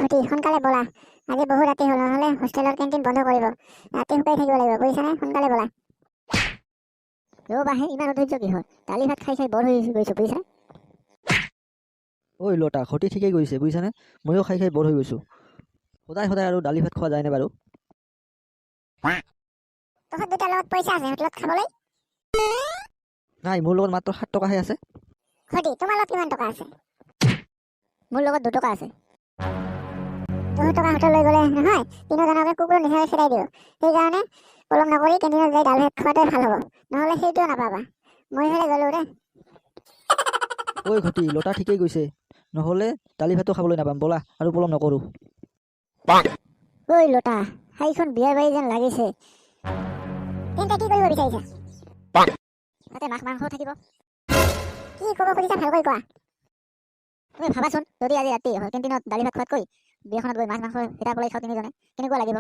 ঘটি সোনকালে বলা, আজি বহু ৰাতি হ'ল, নহ'লে হোষ্টেলৰ কেণ্টিন বন্ধ কৰিব। ৰাতি শুকাই থাকিব লাগিব, বুজিছানে? সোনকালে বলা। ৰ'বাহে, ইমান অধৈৰ্য কি হয়? দালি ভাত খাই খাই বৰ হৈ গৈছোঁ, বুজিছা? ঐ লতা, ঘটি ঠিকেই কৰিছে, বুজিছানে? ময়ো খাই খাই বৰ হৈ গৈছোঁ। সদায় সদায় আৰু দালি ভাত খোৱা যায়নে বাৰু? তহঁত দুটাৰ লগত পইচা আছে হোটেলত খাবলৈ? নাই, মোৰ লগত মাত্ৰ 7 টকাহে আছে। ঘটি, তোমাৰ লগত কিমান টকা আছে? মোৰ লগত 2 টকা আছে। 2 টকা হোটেল লৈ গ'লে নহয়, তিনিওজনকে কুকুৰ নিচিনাকৈ খেদাই দিওঁ। সেইকাৰণে পলম নকৰি কেণ্টিনত যাই দাল ভাত খোৱাটোৱে ভাল হ'ব, নহ'লে সেইটোও নাপাবা। মই হ'লে গ'লো দে। ঐ ঘটি, লতা ঠিকেই কৈছে, নহ'লে দালি ভাতো খাবলৈ নাপাম, ব'লা আৰু পলম নকৰোঁ। ঐ লতা, সেইখন বিয়াৰ বাৰী যেন লাগিছে। তেন্তে কি কৰিব বিচাৰিছা? তাতে মাছ মাংসও থাকিব। কি ক'ব খুজিছা ভালকৈ কোৱা। তুমি ভাবাচোন, যদি আজি ৰাতি কেণ্টিনত দালি ভাত খোৱাতকৈ বিয়াখনত গৈ মাছ মাংস হিতা পলাই খাওঁ তিনিজনে, কেনেকুৱা লাগিব?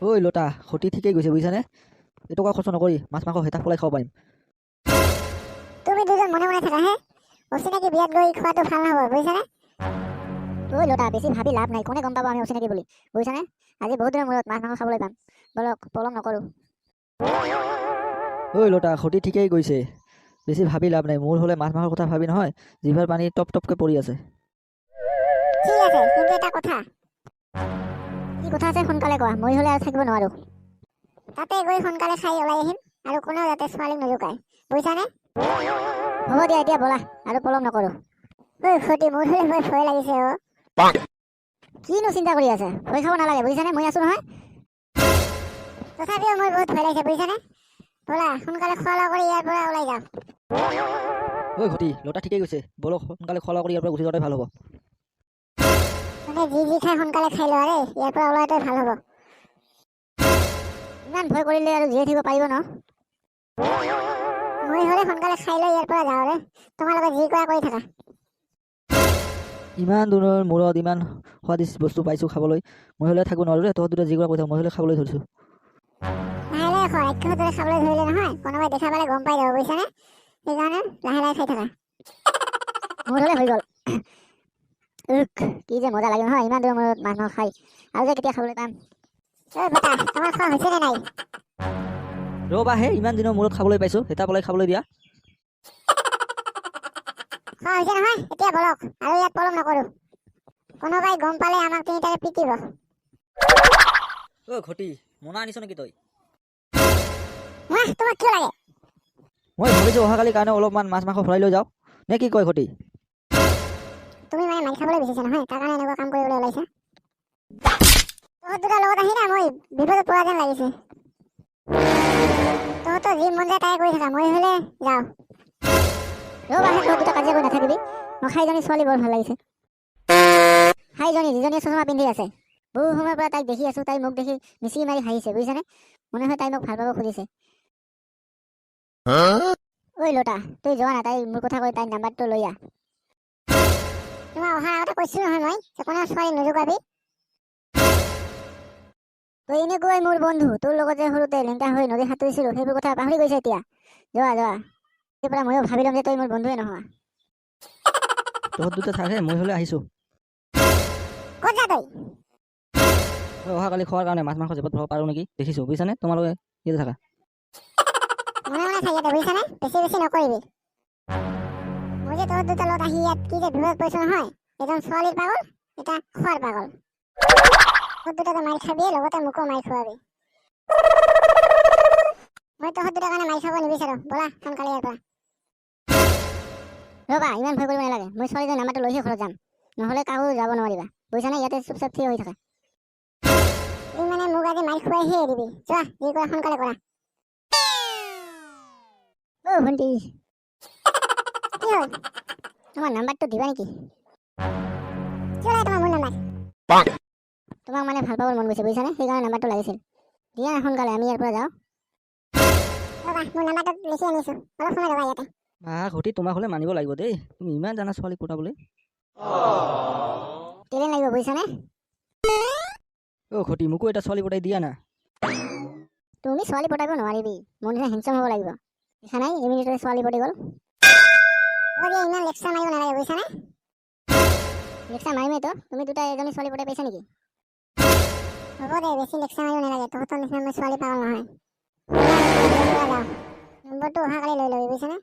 ঐ লতা, ঘটি ঠিকেই গৈছে, বুজিছানে? এটকা খৰচ নকৰি মাছ মাংস হেতা পলাই খাব পাৰিম। তুমি দুজন মনে মনে থাকা হে, অচিনাকি বিয়াত গৈ খোৱাটো ভাল নহ'ব, বুজিছানে? ঐ লতা, বেছি ভাবি লাভ নাই, কোনে গম পাব আমি অচিনাকি বুলি, বুজিছানে? আজি বহুত দিনৰ মূৰত মাছ মাংস খাবলৈ পাম, বলক পলম নকৰোঁ। ঐ লতা, ঘটি ঠিকেই গৈছে, বেছি ভাবি লাভ নাই। মোৰ হ'লে মাছ মাংসৰ কথা ভাবি নহয় জিভাৰ পানী টপ টপকৈ পৰি আছে। ঠিক আছে, কিন্তু এটা কথা। কি কথা আছে সোনকালে কোৱা, মই হ'লে আৰু থাকিব নোৱাৰোঁ। তাতে গৈ সোনকালে খাই ওলাই আহিম, আৰু কোনেও যাতে ছোৱালীক নুজুকায়, বুজিছানে? হ'ব দিয়া, এতিয়া ব'লা আৰু পলম নকৰোঁ। ঐ ঘটি, মোৰ হ'লে বৰ ভয় লাগিছে অ'। কিনো চিন্তা কৰি আছে, ভয় খাব নালাগে, বুজিছানে? মই আছোঁ নহয়। তথাপিও মোৰ বহুত ভয় লাগিছে, বুজিছানে? ব'লা সোনকালে খোৱা লোৱা কৰি ইয়াৰ পৰা ওলাই যাওঁ। ঐ ঘটি, লতা ঠিকেই গৈছে, বলক সোনকালে খোৱা লোৱা কৰি ইয়াৰ পৰা গুচি যোৱাটোৱে ভাল হ'ব। মানে যি খাই সোনকালে খাই লোৱা দেই, ইয়াৰ পৰা ওলোৱাটোৱে ভাল হ'ব। ইমান ভয় কৰিলে আৰু জীয়াই থাকিব পাৰিব ন? মই হ'লে সোনকালে খাই লৈ ইয়াৰ পৰা যাওঁ ৰে, তোমালোকে যি কৰা কৰি থাকা। ইমান দিনৰ মূৰত ইমান সোৱাদিষ্ট বস্তু পাইছোঁ খাবলৈ, মই হ'লে থাকিব নোৱাৰোঁ দেই। তহঁত দুটা যি কৰা কৈ থাক, মই হ'লে খাবলৈ ধৰিছোঁ। লাহে লাহে খোৱা, ৰাক্ষসৰ দৰে খাবলৈ ধৰিলে নহয়, কোনোবাই দেখা পালে গম পাই যাব, বুজিছানে? সেইকাৰণে লাহে লাহে খাই থাকা। মোৰ হ'লে হৈ গ'ল। কি যে মজা লাগে নহয়, ইমান দিনৰ মূৰত মাছ মাংস খাই, আৰু যে কেতিয়া খাবলৈ পাম। ঐ বেটা, তোমাৰ খোৱা হৈছে নে নাই? ৰ'বাহে, ইমান দিনৰ মূৰত খাবলৈ পাইছোঁ, হেতা পলাই খাবলৈ দিয়া। খোৱা হৈছে নহয়, এতিয়া বলক, আৰু ইয়াত পলম নকৰোঁ। কোনোবাই গম পালে আমাক তিনিটাকে পিটিব। ঐ ঘটি, মনা আনিছ নেকি তই? তোমাক কিয় লাগে? মই ভাবিছোঁ অহাকালিৰ কাৰণে অলপমান মাছ মাংস ভৰাই লৈ যাওঁ, নে কি কয় ঘটি? তুমি মানে মাৰি খাবলৈ বিচাৰিছা নহয়, তাৰ কাৰণে এনেকুৱা কাম কৰিবলৈ ওলাইছা। তহঁত দুটাৰ লগত আহি না মই বিপদত পৰা যেন লাগিছে। তহঁতৰ যি মন যায় তাই কৰি থাকা, মই হ'লে যাওঁ। ৰ'বাহে, তহঁত দুটা কাজিয়া কৰি নাথাকিবি। মই খাইজনী ছোৱালী বৰ ভাল লাগিছে। খাইজনী যিজনীয়ে চশমা পিন্ধি আছে, বহু সময়ৰ পৰা তাইক দেখি আছোঁ, তাই মোক দেখি মিচিকি মাৰি হাঁহিছে, বুজিছানে? মনে হয় তাই মোক ভাল পাব খুজিছে। ঐ লতা, তই যোৱা না, তাই মোৰ কথা কৈ তাইৰ নাম্বাৰটো লৈ আহ। তোমাৰ অহাৰ আগতে কৈছিলোঁ নহয় মই, যে কোনো ছোৱালী নুজুকাবি। তই এনেকুৱাই মোৰ বন্ধু, তোৰ লগত যে সৰুতে লেংটা হৈ নদী সাঁতুৰিছিলোঁ, সেইবোৰ কথা পাহৰি গৈছে এতিয়া। যোৱা যোৱা, তেতিয়াৰ পৰা ময়ো ভাবি ল'ম যে তই মোৰ বন্ধুৱে নোহোৱা। তহঁত দুটা থাকহে, মই হ'লে আহিছোঁ। ক'ত যা তই? মই অহাকালি খোৱাৰ কাৰণে মাছ মাংস জেপত ভৰাব পাৰোঁ নেকি দেখিছোঁ, বুজিছানে? তোমালোকে ইয়াতে থাকা। মনে মনে থাক ইয়াতে, বুজিছানে? বেছি বেছি নকৰিবি। মই যে তহঁত দুটাৰ লগত আহি ইয়াত কি যে বিপদত পৰিছোঁ নহয়, এজন ছোৱালীৰ পাগল, এটা খোৱাৰ পাগল। তহঁত দুটাকে মাৰি খাবি, লগতে মোকো মাৰি খুৱাবি। মই তহঁত দুটাৰ কাৰণে মাৰি খাব নিবিচাৰোঁ, ব'লা সোনকালে ইয়াৰ পৰা। ৰ'বা, ইমান ভয় কৰিব নালাগে, মই ছোৱালীজনীৰ নাম্বাৰটো লৈহে ঘৰত যাম, নহ'লে কাকো যাব নোৱাৰিবা, বুজিছানে? ইয়াতে চুপচাপ থিয় হৈ থাকা। তুমি মানে মোক আজি মাৰি খুৱাইহে এৰিবি, যোৱা যি কৰা সোনকালে কৰা। অ' ভণ্টি, কি হ'ল? তোমাৰ নাম্বাৰটো দিবা নেকি? কিয় লাগে তোমাৰ মোৰ নাম্বাৰ? তোমাক মানে ভাল পাবৰ মন গৈছে, বুজিছানে? সেইকাৰণে নাম্বাৰটো লাগিছিল। দিয়া না সোনকালে, আমি ইয়াৰ পৰা যাওঁ। ৰ'বা, মোৰ নাম্বাৰটো লিখি আনিছোঁ, অলপ সময় ৰ'বা ইয়াতে। ঘটি, তোমাক হ'লে মানিব লাগিব দেই, তুমি ইমান জানা ছোৱালীক পটাবলৈ। ট্ৰেইন লাগিব, বুজিছানে? অ' ঘটি, মোকো এটা ছোৱালী পটাই দিয়া না। তুমি ছোৱালী পটাব নোৱাৰিবি, মোৰ নিচিনা হেণ্ডচাম হ'ব লাগিব। দেখা নাই ইমিডিয়েটলি ছোৱালী পটি গ'ল। হ'ব দিয়া, ইমান লেকচাৰ মাৰিব নালাগে, বুজিছানে? লেকচাৰ মাৰিমেই তো তুমি দুটা এজনী ছোৱালী পটাই পাইছা নেকি হ'ব দে বেছি লেকচাৰ মাৰিব নালাগে তহঁতৰ নিচিনা মই ছোৱালী পাগল নহয় নম্বৰটো অহাকালি লৈ ল'বি বুজিছানে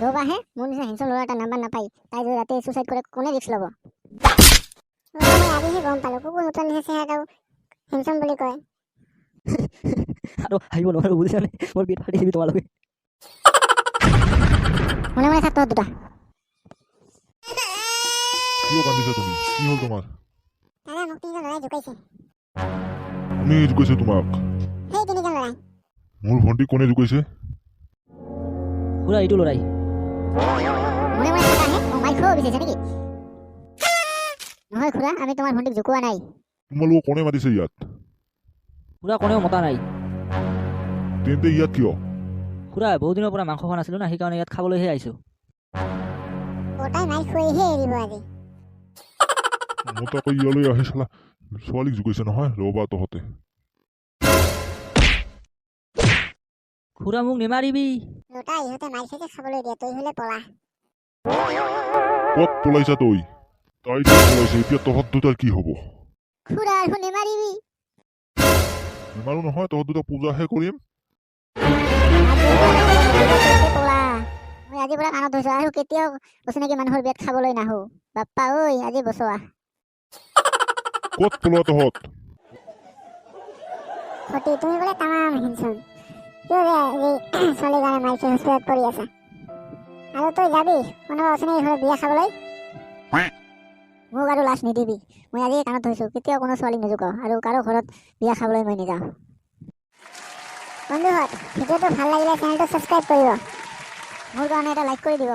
ৰ'বাহে মোৰ নিচিনা হেণ্ডছম ল'ৰা এটা নাম্বাৰ নাপায় তাই যদি ৰাতি ছুইচাইড কৰে কোনে ৰিস্ক ল'ব মই আজিহে গম পালোঁ কুকুৰ মুটৰ নিচিনা চেহেৰাটো হেণ্ডছম বুলি কয় আৰু আহিব নোৱাৰো বুজিছানে মোৰ পেট ফাটি দিবি তোমালোকে মনে মনে থাক তহঁত দুটা কিয় কান্দিছা তুমি কি হ'ল তোমাৰ দাদা মোক তিনিজন ল'ৰাই জোকাইছে কোনে জোকাইছে তোমাক সেই তিনিজন ল'ৰাই মোৰ ভণ্টি কোনে জোকাইছে খুৰা এইটো ল'ৰাই মনে মনে থাকাহে মোক মাৰি খাব বিচাৰিছে নেকি নহয় খুৰা আমি তোমাৰ ভণ্টিক জোকোৱা নাই তোমালোকক কোনে মাতিছে ইয়াত খুৰা কোনেও মতা নাই তেন্তে ইয়াত কিয় খুৰা বহুত দিনৰ পৰা মাংস খোৱা নাছিলোঁ না সেইকাৰণে ইয়াত খাবলৈহে আহিছোঁ গোটাই মাৰি খুৱাইহে এৰিব আজি মই তো আকৌ ইয়ালৈ আহি চালা ছোৱালীক জোকাইছে নহয় ৰ'বা তহঁতে খুৰা মোক নেমাৰিবি লোটা ইহঁতে মাৰি খাইছে খাবলৈ দিয়ে তই হ'লে পলা ক'ত পলাইছা তই তাইতো পলাইছে এতিয়া তহঁত দুটাৰ কি হ'ব খুৰা আৰু নেমাৰিবি নেমাৰো নহয় তহঁত দুটা পূজাহে কৰিম পলা মই আজিৰ পৰা কাণত ধৰিছোঁ আৰু কেতিয়াও অচিনাকি মানুহৰ বিয়াত খাবলৈ নাহো বাপ্পা ঐ আজি বচোৱা ক'ত পলোৱা তহঁত সতি তুমি বোলে তামাম হেণ্ডছম কিয় যে এই ছোৱালীৰ কাৰণে মাৰিছে হস্পিটেলত পৰি আছা আৰু তই যাবি কোনোবা অচিনাকি ঘৰত বিয়া খাবলৈ মোক আৰু লাজ নিদিবি মই আজি কাণত ধৰিছোঁ কেতিয়াও কোনো ছোৱালীক নজোকাওঁ আৰু কাৰো ঘৰত বিয়া খাবলৈ মই নাযাওঁ বন্ধুহঁত ভিডিঅ'টো ভাল লাগিলে চেনেলটো ছাবস্ক্ৰাইব কৰিব মোৰ কাৰণে এটা লাইক কৰি দিব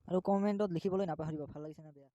আৰু কমেণ্টত লিখিবলৈ নাপাহৰিব ভাল লাগিছে না বেয়া